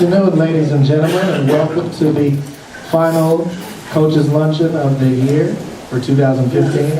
Good afternoon, ladies and gentlemen, and welcome to the final Coaches Luncheon of the year for 2015.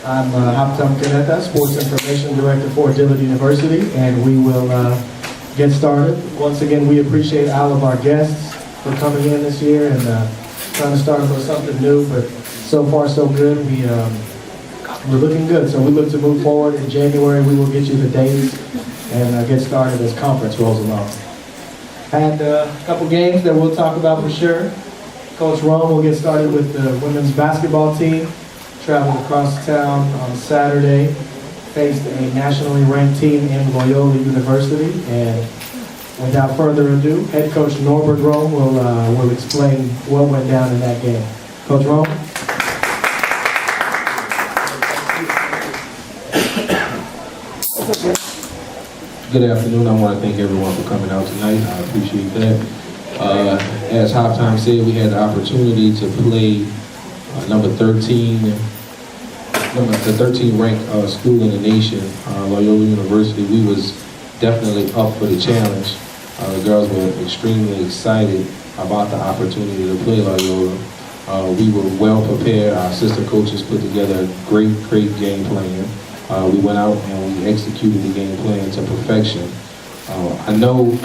I'm Haptam Kaneta, Sports Information Director for Dillard University, and we will get started. Once again, we appreciate all of our guests for coming in this year and trying to start with something new, but so far so good. We're looking good, so we look to move forward. In January, we will get you the dates and get started as conference rolls along. Had a couple games that we'll talk about for sure. Coach Rome will get started with the women's basketball team. Traveled across town on Saturday, faced a nationally ranked team in Loyola University, and without further ado, head coach Norbert Rome will explain what went down in that game. Coach Rome. Good afternoon. I want to thank everyone for coming out tonight. I appreciate that. As Halftime said, we had the opportunity to play number 13, the 13th ranked school in the nation, Loyola University. We was definitely up for the challenge. The girls were extremely excited about the opportunity to play Loyola. We were well prepared. Our assistant coaches put together a great game plan. We went out and we executed the game plan to perfection. I know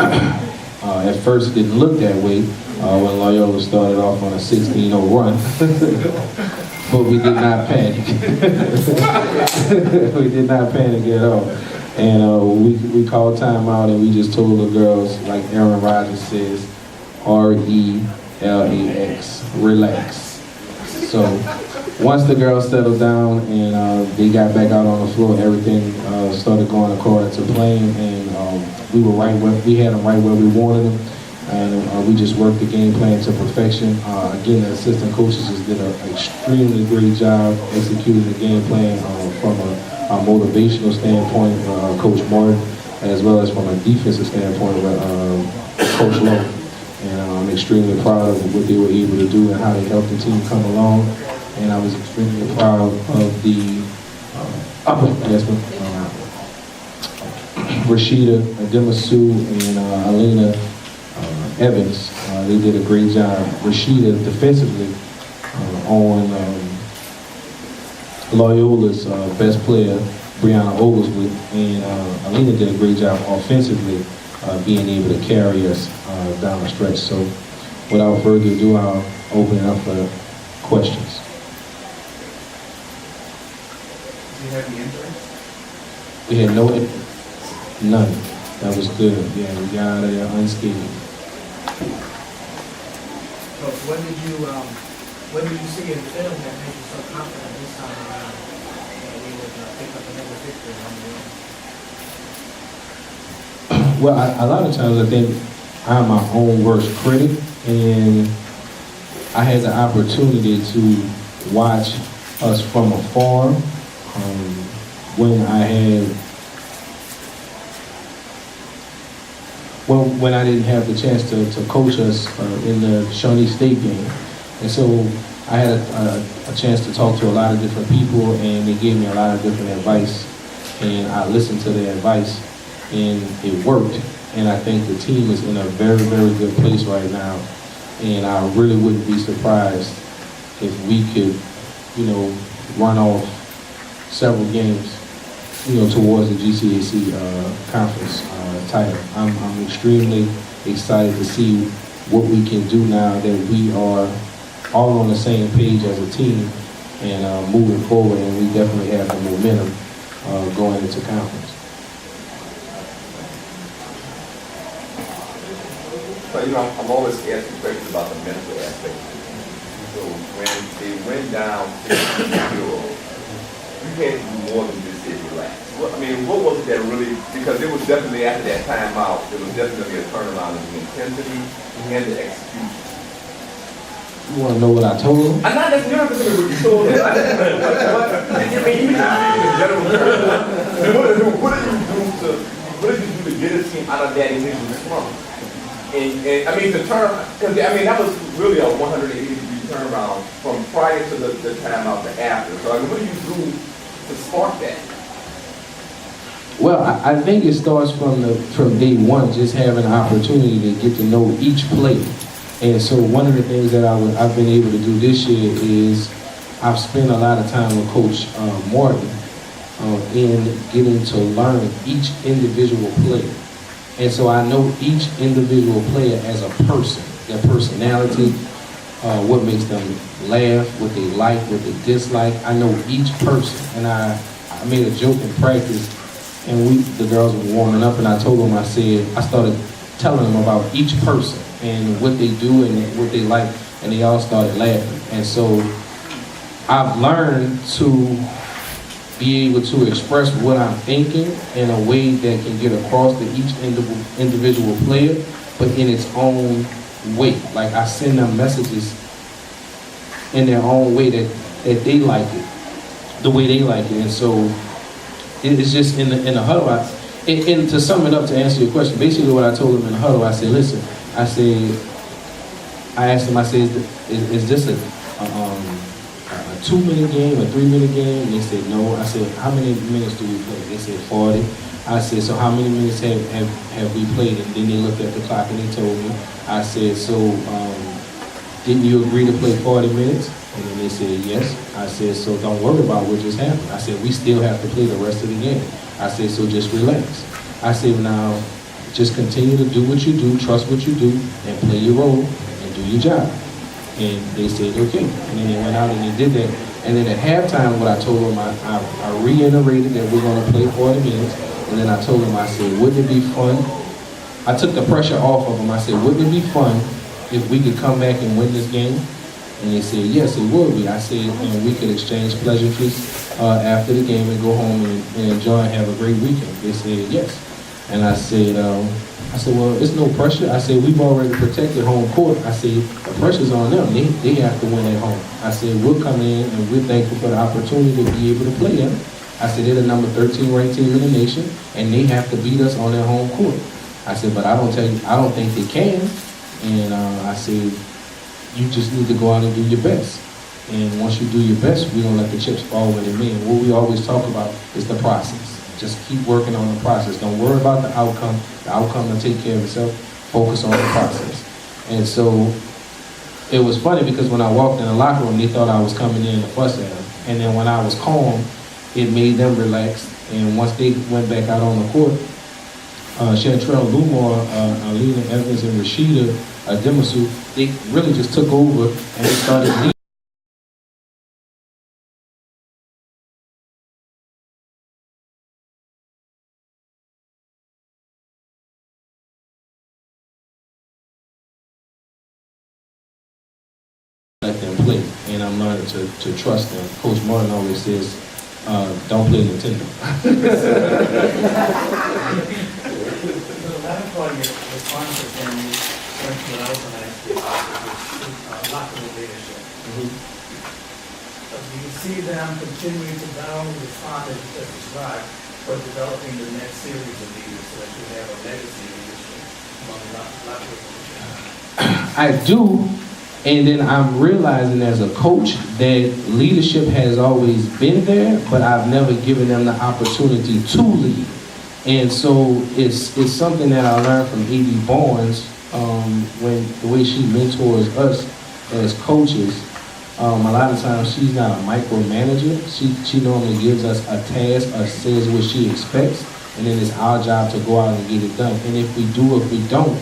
at first it didn't look that way when Loyola started off on a 16-0 run, but we did not panic. We did not panic at all. And we called timeout and we just told the girls, like Aaron Rodgers says, RELAX, relax. So once the girls settled down and they got back out on the floor, everything started going according to plan, and we had them right where we wanted them, and we just worked the game plan to perfection. Again, the assistant coaches just did an extremely great job executing the game plan from a motivational standpoint, Coach Martin, as well as from a defensive standpoint with Coach Lowe. And I'm extremely proud of what they were able to do and how they helped the team come along. And I was extremely proud of the Rashida, Demasu, and Alina Evans. They did a great job. Rashida defensively on Loyola's best player, Brianna Oglesby, and Alina did a great job offensively, being able to carry us down the stretch. So without further ado, I'll open it up for questions. Did you have the injury? We had none. That was good. Yeah, we got out of there unscathed. So what did you see in film that made you so confident this time around that we would pick up another victory on the road? Well, a lot of times I think I'm my own worst critic, and I had the opportunity to watch us from afar when I didn't have the chance to coach us in the Shawnee State game. And so I had a chance to talk to a lot of different people, and they gave me a lot of different advice, and I listened to their advice, and it worked. And I think the team is in a very, very good place right now. And I really wouldn't be surprised if we could, run off several games, towards the GCAC conference title. I'm extremely excited to see what we can do now that we are all on the same page as a team and moving forward, and we definitely have the momentum going into conference. So, I'm always asking questions about the mental aspect. So when they went down 6-0, you had to do more than just sit relax. What was it that really, because it was definitely after that timeout, there was definitely a turnaround in the intensity and the execution. You want to know what I told them? I'm not necessarily what you told them. What did you do to get a team out of that initial slump? And the turn, because that was really a 180-degree turnaround from prior to the timeout to after. So what do you do to spark that? Well, I think it starts from day one, just having an opportunity to get to know each player. And so one of the things that I've been able to do this year is I've spent a lot of time with Coach Morgan in getting to learn each individual player. And so I know each individual player as a person, their personality, what makes them laugh, what they like, what they dislike. I know each person. And I made a joke in practice, and the girls were warming up, and I told them, I started telling them about each person and what they do and what they like, and they all started laughing. And so I've learned to be able to express what I'm thinking in a way that can get across to each individual player, but in its own way. Like I send them messages in their own way that they like it, the way they like it. And so it's just in the huddle. And to sum it up, to answer your question, basically what I told them in the huddle, I said, listen, I asked them, I said, is this a 2-minute game, a 3-minute game? And they said, no. I said, how many minutes do we play? They said 40. I said, so how many minutes have we played? And then they looked at the clock and they told me. I said, so didn't you agree to play 40 minutes? And then they said, yes. I said, so don't worry about what just happened. I said, we still have to play the rest of the game. I said, so just relax. I said, now, just continue to do what you do, trust what you do, and play your role, and do your job. And they said, okay. And then they went out and they did that. And then at halftime, what I told them, I reiterated that we're going to play 40 minutes. And then I told them, I said, wouldn't it be fun? I took the pressure off of them. I said, wouldn't it be fun if we could come back and win this game? And they said, yes, it would be. I said, and we could exchange pleasantries after the game and go home and enjoy and have a great weekend. They said, yes. And I said, well, it's no pressure. I said, we've already protected home court. I said, the pressure's on them. They have to win at home. I said, we'll come in and we're thankful for the opportunity to be able to play them. I said, they're the number 13 ranked team in the nation, and they have to beat us on their home court. I said, but I don't think they can. And I said, you just need to go out and do your best. And once you do your best, we don't let the chips fall where they may. And what we always talk about is the process. Just keep working on the process. Don't worry about the outcome. The outcome will take care of itself. Focus on the process. And so it was funny because when I walked in the locker room, they thought I was coming in to fuss at them. And then when I was calm, it made them relax. And once they went back out on the court, Chantrell Lumore, Alina Evans, and Rashida Demasu, they really just took over and they started leading. Let them play, and I'm learning to trust them. Coach Martin always says, don't play Nintendo. That part of your responses and what I was going to ask you about is locker room leadership. Do you see them continuing to not only respond as you just described, but developing the next series of leaders so that you have a legacy leadership among the locker room leadership? I do, and then I'm realizing as a coach that leadership has always been there, but I've never given them the opportunity to lead. And so it's something that I learned from A.D. Barnes when the way she mentors us as coaches. A lot of times she's not a micromanager. She normally gives us a task or says what she expects, and then it's our job to go out and get it done. And if we do, if we don't,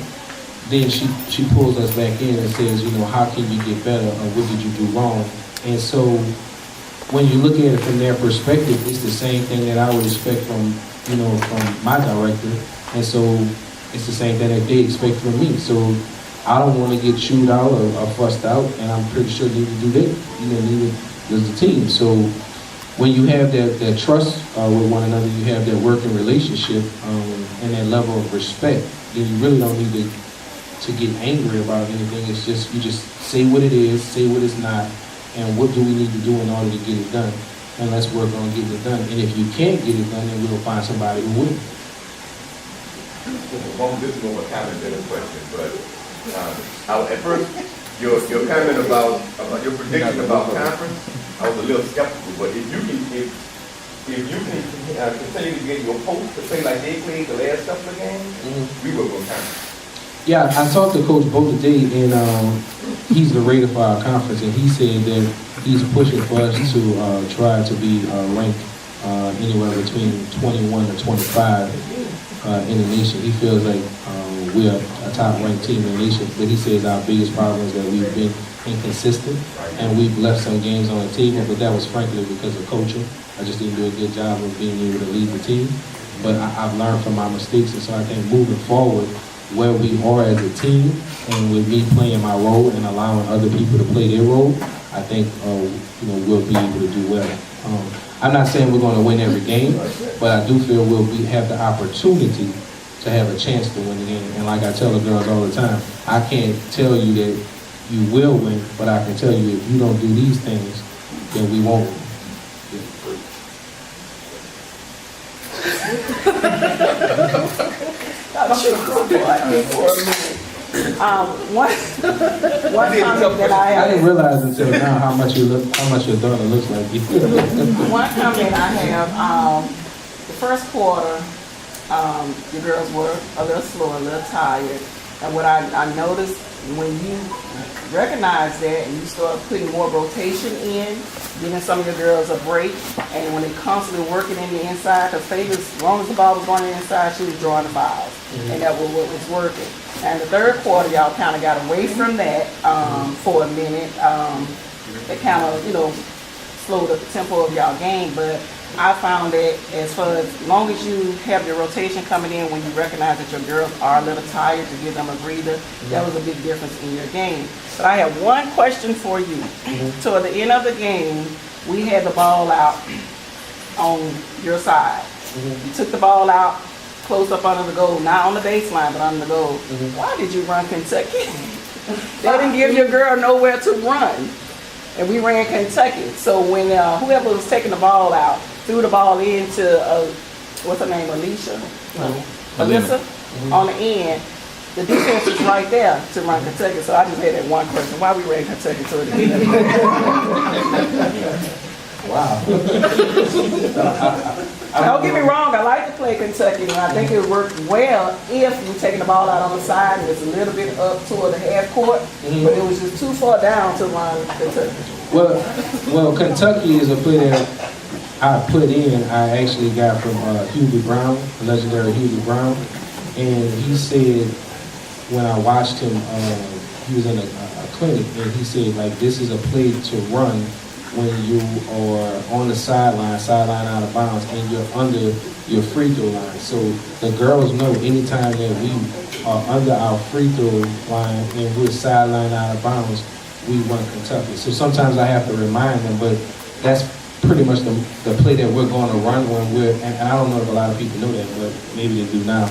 then she pulls us back in and says, how can you get better, or what did you do wrong? And so when you look at it from their perspective, it's the same thing that I would expect from my director. And so it's the same thing that they expect from me. So I don't want to get chewed out or fussed out, and I'm pretty sure neither do they. Neither does the team. So when you have that trust with one another, you have that working relationship and that level of respect, then you really don't need to get angry about anything. It's just, you just say what it is, say what it's not, and what do we need to do in order to get it done. And let's work on getting it done. And if you can't get it done, then we'll find somebody who will. This is more a comment than a question, but at first, your comment about your prediction about conference, I was a little skeptical. But if if you can continue to get your post to play like they played the last couple of games, we will go down. Yeah, I talked to Coach Bo today, and he's the rater for our conference, and he said that he's pushing for us to try to be ranked anywhere between 21 to 25 in the nation. He feels like we're a top-ranked team in the nation, but he says our biggest problem is that we've been inconsistent, and we've left some games on the table, but that was frankly because of coaching. I just didn't do a good job of being able to lead the team, but I've learned from my mistakes, and so I think moving forward, where we are as a team, and with me playing my role and allowing other people to play their role, I think we'll be able to do well. I'm not saying we're going to win every game, but I do feel we'll have the opportunity to have a chance to win the game. And like I tell the girls all the time, I can't tell you that you will win, but I can tell you if you don't do these things, then we won't win. One comment that I I have. didn't realize until now how much your daughter looks like you. One comment I have, the first quarter, the girls were a little slow, a little tired. And what I noticed when you recognize that and you start putting more rotation in, giving some of your girls a break, and when they constantly working in the inside, because Faith, as long as the ball was going in the inside, she was drawing the fouls. And that was what was working. And the third quarter, y'all kind of got away from that for a minute. It kind of, slowed up the tempo of y'all game, but I found that as long as you have your rotation coming in, when you recognize that your girls are a little tired, to give them a breather, that was a big difference in your game. But I have one question for you. Toward the end of the game, we had the ball out on your side. You took the ball out, close up under the goal, not on the baseline, but under the goal. Why did you run Kentucky? They didn't give your girl nowhere to run. And we ran Kentucky. So when whoever was taking the ball out threw the ball into, what's her name, Alicia? Alyssa, on the end, the defense was right there to run Kentucky. So I just had that one question. Why we ran Kentucky to the end? Wow. Don't get me wrong, I like to play Kentucky, and I think it worked well if you're taking the ball out on the side and it's a little bit up toward the half court, but it was just too far down to run Kentucky. Well, Kentucky is a player I put in. I actually got from Hubie Brown, the legendary Hubie Brown, and he said when I watched him, he was in a clinic, and he said this is a play to run when you are on the sideline out of bounds, and you're under your free throw line. So the girls know anytime that we are under our free throw line and we're sideline out of bounds, we run Kentucky. So sometimes I have to remind them, but that's pretty much the play that we're going to run when we're, and I don't know if a lot of people know that, but maybe they do now.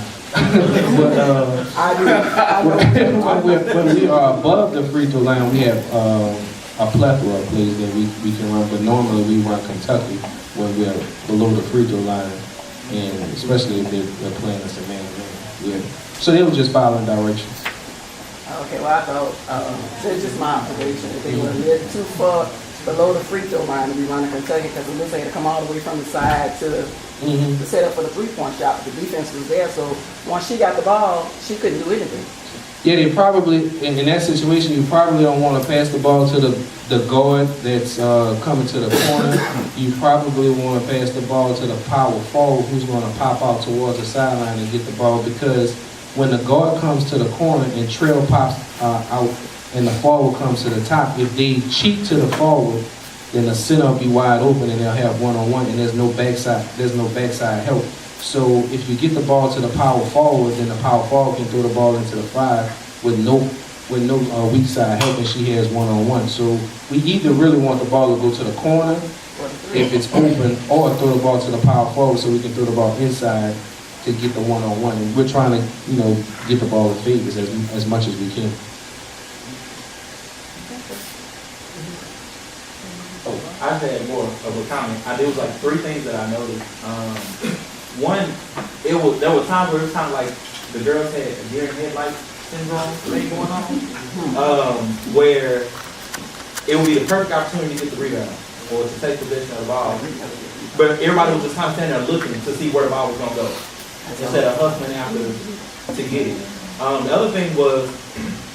When we are above the free throw line, we have a plethora of plays that we can run, but normally we run Kentucky when we're below the free throw line, and especially if they're playing us a man-to-man. Yeah. So they were just following directions. Okay, well I thought, it's just my observation, that they were a little too far below the free throw line to be running Kentucky, because Alyssa had to come all the way from the side to set up for the three-point shot. The defense was there, so once she got the ball, she couldn't do anything. Yeah, they probably, in that situation, you probably don't want to pass the ball to the guard that's coming to the corner. You probably want to pass the ball to the power forward who's going to pop out towards the sideline and get the ball, because when the guard comes to the corner and trail pops out and the forward comes to the top, if they cheat to the forward, then the center will be wide open and they'll have one-on-one, and there's no backside help. So if you get the ball to the power forward, then the power forward can throw the ball into the five with no weak side help, and she has one-on-one. So we either really want the ball to go to the corner if it's open, or throw the ball to the power forward so we can throw the ball inside to get the one-on-one. And we're trying to, get the ball to Vegas as much as we can. I had more of a comment. There was like three things that I noticed. One, there were times where it was kind of like the girls had a deer in headlights syndrome thing going on, where it would be the perfect opportunity to get the rebound. or to take possession of the ball. But everybody was just kind of standing there looking to see where the ball was going to go, instead of hustling after to get it. The other thing was,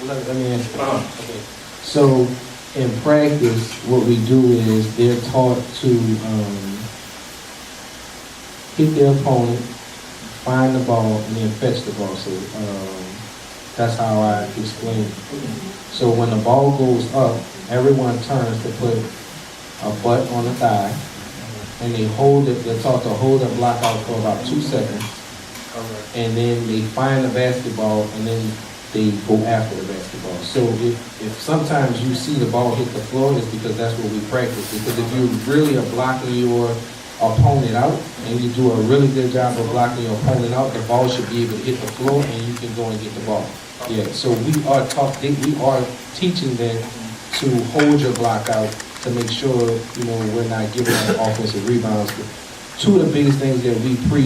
Let me ask you. okay. So in practice, what we do is they're taught to hit their opponent, find the ball, and then fetch the ball. So that's how I explain it. So when the ball goes up, everyone turns to put a butt on the thigh, and they hold it. They're taught to hold the block out for about 2 seconds, and then they find the basketball, and then they go after the basketball. So if sometimes you see the ball hit the floor, it's because that's what we practice. Because if you really are blocking your opponent out, and you do a really good job of blocking your opponent out, the ball should be able to hit the floor, and you can go and get the ball. Yeah. So we are teaching them to hold your block out to make sure we're not giving them offensive rebounds. Two of the biggest things that we preach